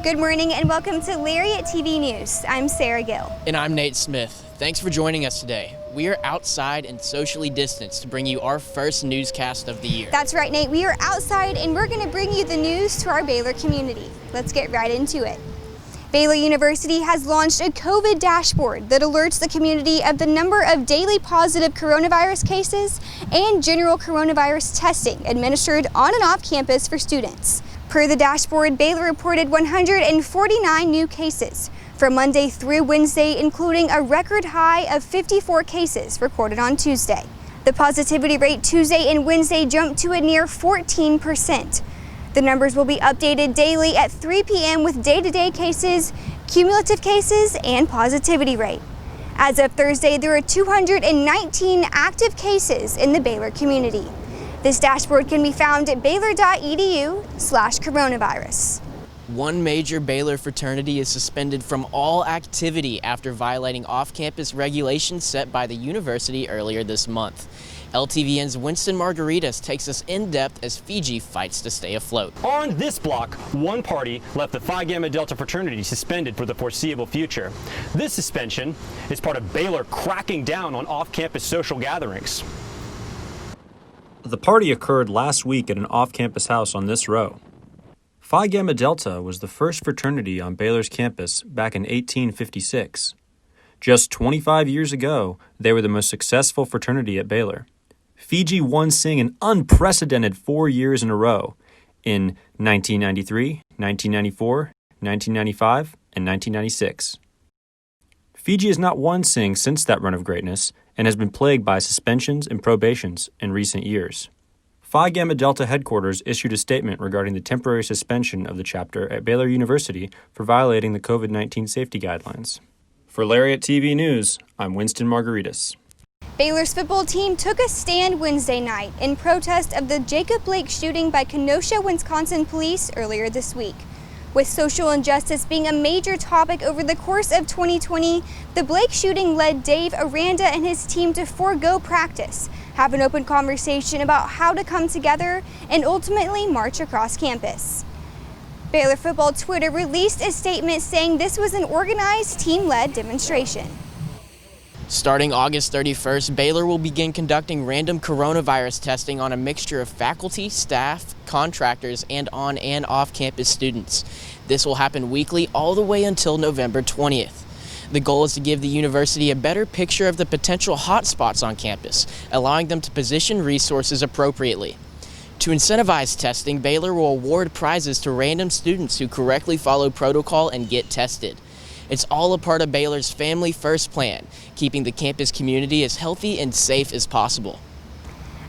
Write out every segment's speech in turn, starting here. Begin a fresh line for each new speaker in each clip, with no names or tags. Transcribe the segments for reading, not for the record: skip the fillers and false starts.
Good morning and welcome to Lariat TV News. I'm Sarah Gill.
And I'm Nate Smith. Thanks for joining us today. We are outside and socially distanced to bring you our first newscast of the year.
That's right, Nate. We are outside and we're going to bring you the news to our Baylor community. Let's get right into it. Baylor University has launched a COVID dashboard that alerts the community of the number of daily positive coronavirus cases and general coronavirus testing administered on and off campus for students. Per the dashboard, Baylor reported 149 new cases from Monday through Wednesday, including a record high of 54 cases recorded on Tuesday. The positivity rate Tuesday and Wednesday jumped to a near 14%. The numbers will be updated daily at 3 p.m. with day-to-day cases, cumulative cases, and positivity rate. As of Thursday, there are 219 active cases in the Baylor community. This dashboard can be found at baylor.edu/coronavirus.
One major Baylor fraternity is suspended from all activity after violating off-campus regulations set by the university earlier this month. LTVN's Winston Margaritas takes us in depth as Fiji fights to stay afloat.
On this block, one party left the Phi Gamma Delta fraternity suspended for the foreseeable future. This suspension is part of Baylor cracking down on off-campus social gatherings.
The party occurred last week at an off-campus house on this row. Phi Gamma Delta was the first fraternity on Baylor's campus back in 1856. Just 25 years ago, they were the most successful fraternity at Baylor. Fiji won Sing an unprecedented 4 years in a row in 1993, 1994, 1995, and 1996. Fiji has not won Sing since that run of greatness and has been plagued by suspensions and probations in recent years. Phi Gamma Delta headquarters issued a statement regarding the temporary suspension of the chapter at Baylor University for violating the COVID-19 safety guidelines. For Lariat TV News, I'm Winston Margaritas.
Baylor's football team took a stand Wednesday night in protest of the Jacob Blake shooting by Kenosha, Wisconsin police earlier this week. With social injustice being a major topic over the course of 2020, the Blake shooting led Dave Aranda and his team to forego practice, have an open conversation about how to come together, and ultimately march across campus. Baylor football Twitter released a statement saying this was an organized, team-led demonstration.
Starting August 31st, Baylor will begin conducting random coronavirus testing on a mixture of faculty, staff, contractors, and on and off-campus students. This will happen weekly all the way until November 20th. The goal is to give the university a better picture of the potential hotspots on campus, allowing them to position resources appropriately. To incentivize testing, Baylor will award prizes to random students who correctly follow protocol and get tested. It's all a part of Baylor's Family First plan, keeping the campus community as healthy and safe as possible.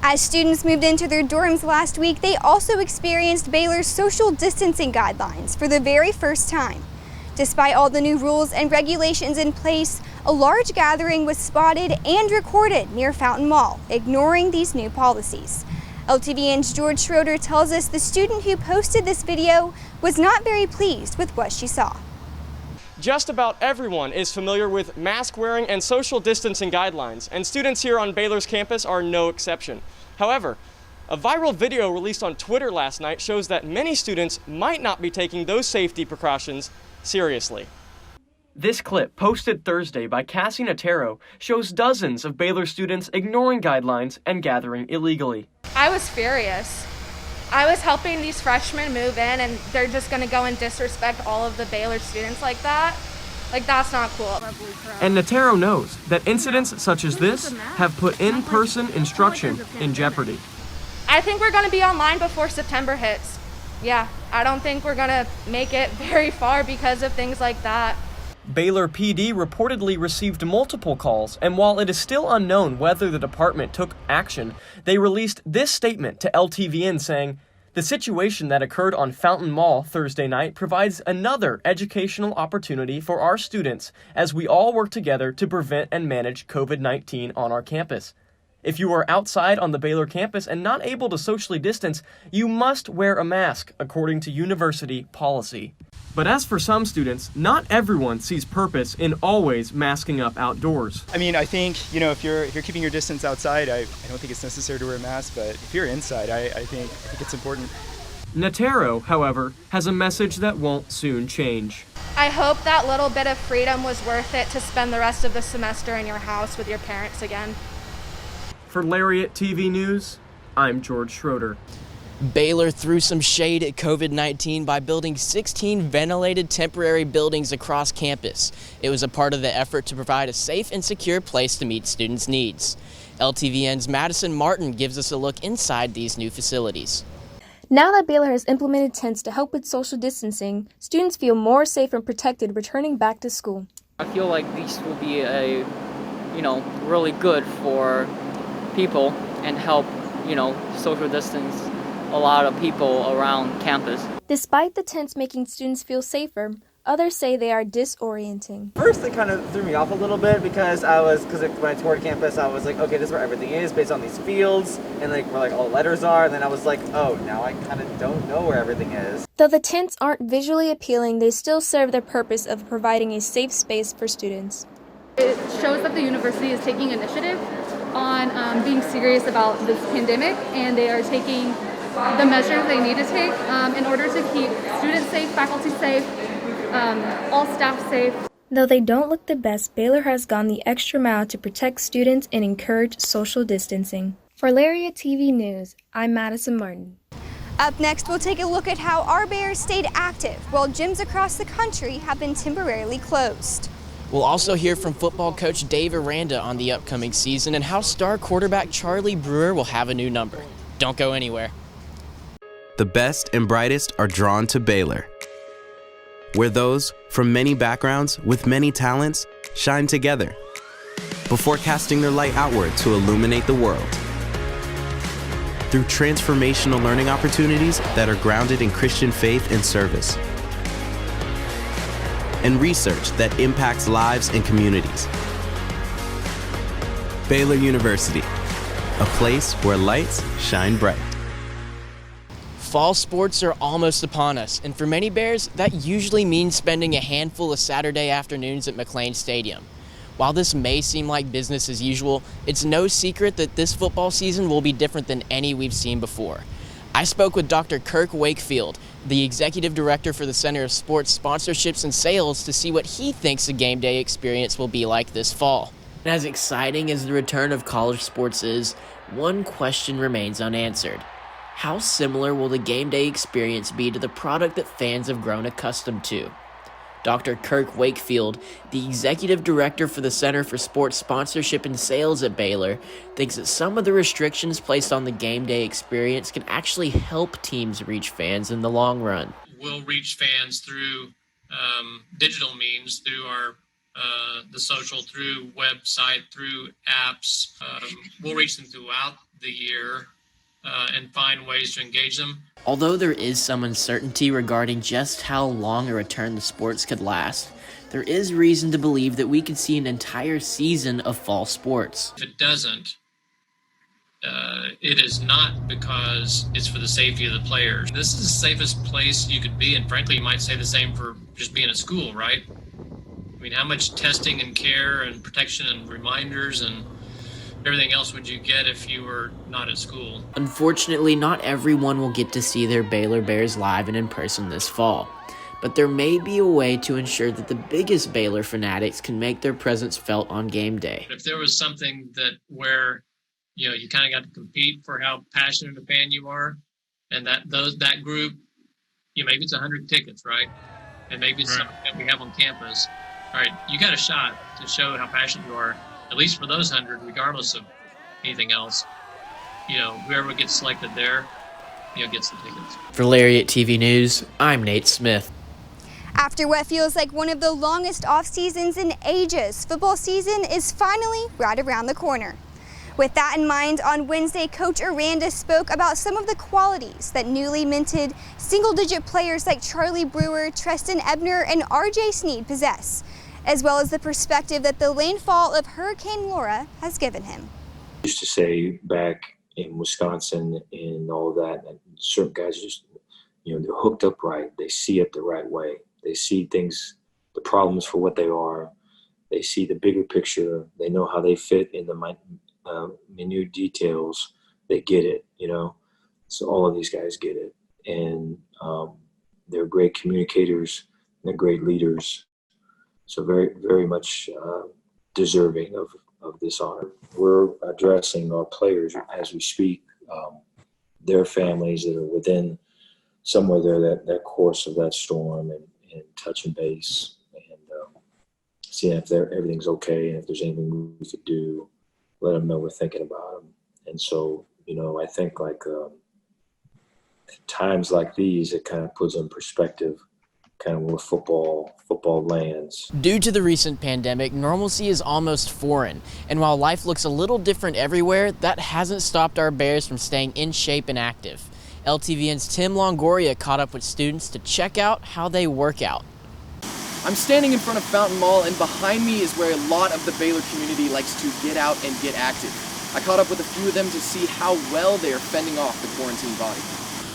As students moved into their dorms last week, they also experienced Baylor's social distancing guidelines for the very first time. Despite all the new rules and regulations in place, a large gathering was spotted and recorded near Fountain Mall, ignoring these new policies. LTVN's George Schroeder tells us the student who posted this video was not very pleased with what she saw.
Just about everyone is familiar with mask wearing and social distancing guidelines, and students here on Baylor's campus are no exception. However, a viral video released on Twitter last night shows that many students might not be taking those safety precautions seriously.
This clip, posted Thursday by Cassie Natero, shows dozens of Baylor students ignoring guidelines and gathering illegally.
I was furious. I was helping these freshmen move in, and they're just going to go and disrespect all of the Baylor students like that. Like, that's not cool.
And Natero knows that incidents such as this have put in-person instruction in jeopardy.
I think we're going to be online before September hits. Yeah, I don't think we're going to make it very far because of things like that.
Baylor PD reportedly received multiple calls, and while it is still unknown whether the department took action, they released this statement to LTVN saying, "The situation that occurred on Fountain Mall Thursday night provides another educational opportunity for our students as we all work together to prevent and manage COVID-19 on our campus. If you are outside on the Baylor campus and not able to socially distance, you must wear a mask, according to university policy." But as for some students, not everyone sees purpose in always masking up outdoors.
I mean, I think, if you're keeping your distance outside, I don't think it's necessary to wear a mask, but if you're inside, I think it's important.
Natero, however, has a message that won't soon change.
I hope that little bit of freedom was worth it to spend the rest of the semester in your house with your parents again.
For Lariat TV News, I'm George Schroeder.
Baylor threw some shade at COVID-19 by building 16 ventilated temporary buildings across campus. It was a part of the effort to provide a safe and secure place to meet students' needs. LTVN's Madison Martin gives us a look inside these new facilities.
Now that Baylor has implemented tents to help with social distancing, students feel more safe and protected returning back to school.
I feel like these will be really good for people and help, social distance a lot of people around campus.
Despite the tents making students feel safer, others say they are disorienting.
First, it kind of threw me off a little bit because when I toured campus, I was like, okay, this is where everything is based on these fields and where all the letters are. And then I was like, oh, now I kind of don't know where everything is.
Though the tents aren't visually appealing, they still serve their purpose of providing a safe space for students.
It shows that the university is taking initiative on being serious about this pandemic, and they are taking the measures they need to take in order to keep students safe, faculty safe, all staff safe.
Though they don't look the best, Baylor has gone the extra mile to protect students and encourage social distancing. For Lariat TV News, I'm Madison Martin.
Up next, we'll take a look at how our Bears stayed active while gyms across the country have been temporarily closed.
We'll also hear from football coach Dave Aranda on the upcoming season and how star quarterback Charlie Brewer will have a new number. Don't go anywhere.
The best and brightest are drawn to Baylor, where those from many backgrounds with many talents shine together before casting their light outward to illuminate the world. Through transformational learning opportunities that are grounded in Christian faith and service, and research that impacts lives and communities. Baylor University, a place where lights shine bright.
Fall sports are almost upon us, and for many Bears, that usually means spending a handful of Saturday afternoons at McLean Stadium. While this may seem like business as usual, it's no secret that this football season will be different than any we've seen before. I spoke with Dr. Kirk Wakefield, the Executive Director for the Center of Sports Sponsorships and Sales, to see what he thinks the game day experience will be like this fall. As exciting as the return of college sports is, one question remains unanswered. How similar will the game day experience be to the product that fans have grown accustomed to? Dr. Kirk Wakefield, the Executive Director for the Center for Sports Sponsorship and Sales at Baylor, thinks that some of the restrictions placed on the game day experience can actually help teams reach fans in the long run.
We'll reach fans through digital means, through our the social, through website, through apps. We'll reach them throughout the year and find ways to engage them.
Although there is some uncertainty regarding just how long a return to sports could last, there is reason to believe that we could see an entire season of fall sports.
If it doesn't, it is not because it's for the safety of the players. This is the safest place you could be, and frankly, you might say the same for just being at school, right? I mean, how much testing and care and protection and reminders and everything else would you get if you were not at school?
Unfortunately, not everyone will get to see their Baylor Bears live and in person this fall, but there may be a way to ensure that the biggest Baylor fanatics can make their presence felt on game day.
If there was something where you kind of got to compete for how passionate a fan you are, and that group, maybe it's 100 tickets, right? And maybe it's something that we have on campus. All right, you got a shot to show how passionate you are, at least for those 100, regardless of anything else. Whoever gets selected there, gets the tickets.
For Lariat TV News, I'm Nate Smith.
After what feels like one of the longest off seasons in ages, football season is finally right around the corner. With that in mind, on Wednesday, Coach Aranda spoke about some of the qualities that newly minted single-digit players like Charlie Brewer, Treston Ebner, and R.J. Sneed possess, as well as the perspective that the landfall of Hurricane Laura has given him.
I used to say back in Wisconsin and all of that, and certain guys just, they're hooked up right. They see it the right way. They see things, the problems for what they are. They see the bigger picture. They know how they fit in the minute details. They get it, So all of these guys get it. and they're great communicators, they're great leaders. So very, very much deserving of this honor. We're addressing our players as we speak, their families that are within somewhere there, that course of that storm, and touching base and seeing if everything's okay, and if there's anything we could do, let them know we're thinking about them. And so, I think like times like these, it kind of puts in perspective kind of where football lands.
Due to the recent pandemic, normalcy is almost foreign, and while life looks a little different everywhere, that hasn't stopped our Bears from staying in shape and active. LTVN's Tim Longoria caught up with students to check out how they work out.
I'm standing in front of Fountain Mall, and behind me is where a lot of the Baylor community likes to get out and get active. I caught up with a few of them to see how well they are fending off the quarantine body.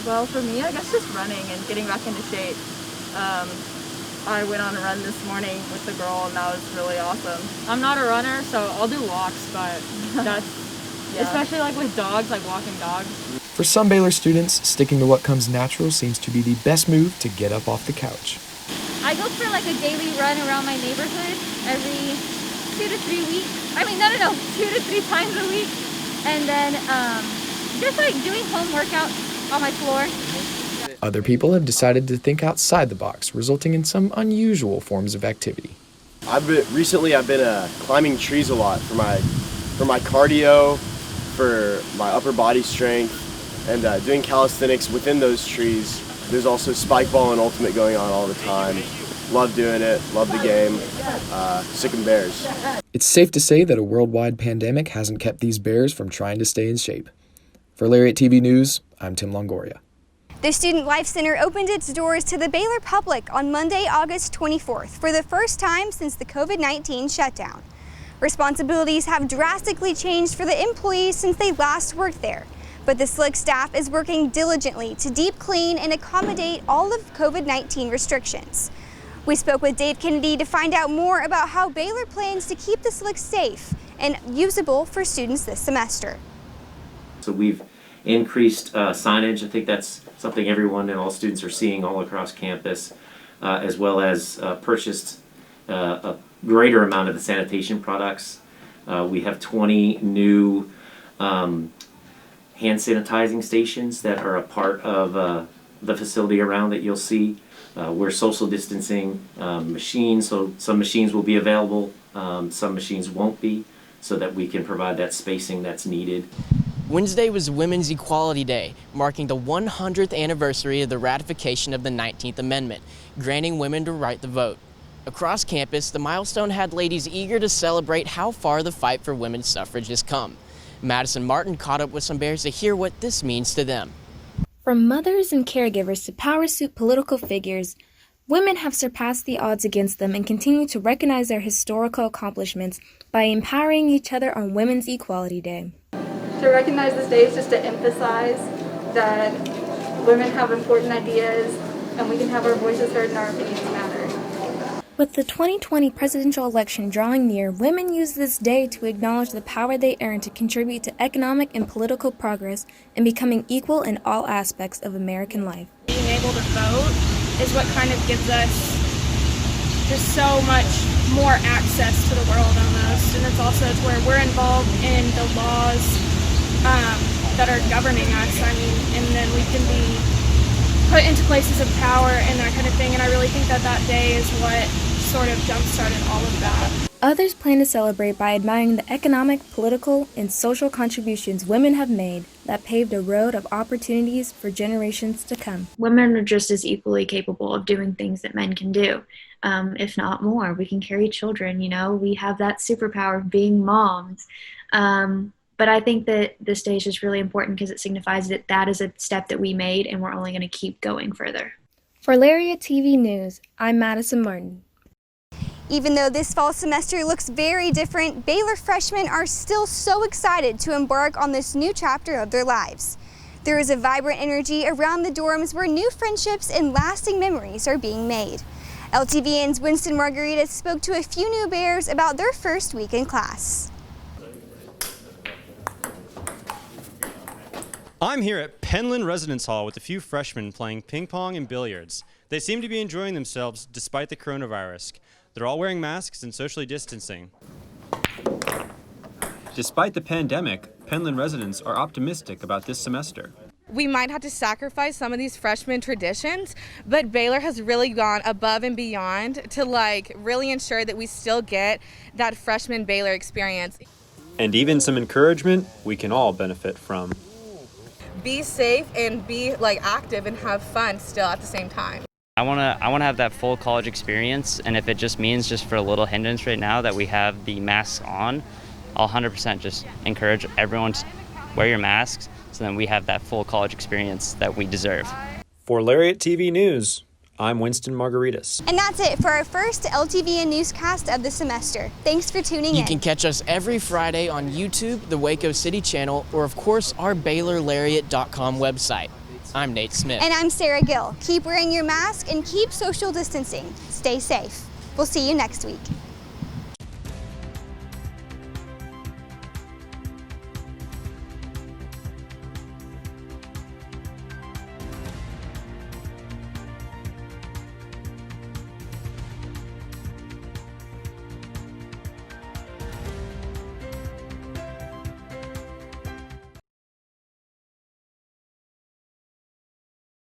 Well, for me, I guess just running and getting back into shape. I went on a run this morning with the girl, and that was really awesome.
I'm not a runner, so I'll do walks, but that's especially like with dogs, like walking dogs.
For some Baylor students, sticking to what comes natural seems to be the best move to get up off the couch.
I go for like a daily run around my neighborhood every 2 to 3 weeks. I mean, no, 2 to 3 times a week. And then just like doing home workouts on my floor.
Other people have decided to think outside the box, resulting in some unusual forms of activity.
Recently I've been climbing trees a lot for my cardio, for my upper body strength, and doing calisthenics within those trees. There's also spike ball and ultimate going on all the time. Love doing it, love the game, sick and Bears.
It's safe to say that a worldwide pandemic hasn't kept these Bears from trying to stay in shape. For Lariat TV News, I'm Tim Longoria.
The Student Life Center opened its doors to the Baylor public on Monday, August 24th for the first time since the COVID-19 shutdown. Responsibilities have drastically changed for the employees since they last worked there, but the SLIC staff is working diligently to deep clean and accommodate all of COVID-19 restrictions. We spoke with Dave Kennedy to find out more about how Baylor plans to keep the SLIC safe and usable for students this semester.
So we've increased signage. I think that's something everyone and all students are seeing all across campus, as well as purchased a greater amount of the sanitation products. We have 20 new hand sanitizing stations that are a part of the facility around that you'll see. We're social distancing machines, so some machines will be available, some machines won't be, so that we can provide that spacing that's needed.
Wednesday was Women's Equality Day, marking the 100th anniversary of the ratification of the 19th Amendment, granting women the right to vote. Across campus, the milestone had ladies eager to celebrate how far the fight for women's suffrage has come. Madison Martin caught up with some Bears to hear what this means to them.
From mothers and caregivers to power suit political figures, women have surpassed the odds against them and continue to recognize their historical accomplishments by empowering each other on Women's Equality Day.
To recognize this day is just to emphasize that women have important ideas and we can have our voices heard and our opinions matter.
With the 2020 presidential election drawing near, women use this day to acknowledge the power they earn to contribute to economic and political progress and becoming equal in all aspects of American life.
Being able to vote is what kind of gives us just so much more access to the world almost, and it's also where we're involved in the laws that are governing us. I mean, and then we can be put into places of power and that kind of thing, and I really think that that day is what sort of jump-started all of that.
Others plan to celebrate by admiring the economic, political, and social contributions women have made that paved a road of opportunities for generations to come.
Women are just as equally capable of doing things that men can do, if not more. We can carry children, we have that superpower of being moms. But I think that this day is just really important because it signifies that that is a step that we made and we're only going to keep going further.
For Lariat TV News, I'm Madison Martin.
Even though this fall semester looks very different, Baylor freshmen are still so excited to embark on this new chapter of their lives. There is a vibrant energy around the dorms where new friendships and lasting memories are being made. LTVN's Winston Margarita spoke to a few new Bears about their first week in class.
I'm here at Penland Residence Hall with a few freshmen playing ping pong and billiards. They seem to be enjoying themselves despite the coronavirus. They're all wearing masks and socially distancing. Despite the pandemic, Penland residents are optimistic about this semester.
We might have to sacrifice some of these freshman traditions, but Baylor has really gone above and beyond to really ensure that we still get that freshman Baylor experience.
And even some encouragement we can all benefit from.
Be safe and be active and have fun still at the same time.
I want to have that full college experience, and if it just means just for a little hindrance right now that we have the masks on, I'll 100% just encourage everyone to wear your masks so then we have that full college experience that we deserve.
For Lariat TV News, I'm Winston Margaritas.
And that's it for our first LTVN newscast of the semester. Thanks for tuning in.
You can catch us every Friday on YouTube, the Waco City channel, or of course our BaylorLariat.com website. I'm Nate Smith.
And I'm Sarah Gill. Keep wearing your mask and keep social distancing. Stay safe. We'll see you next week.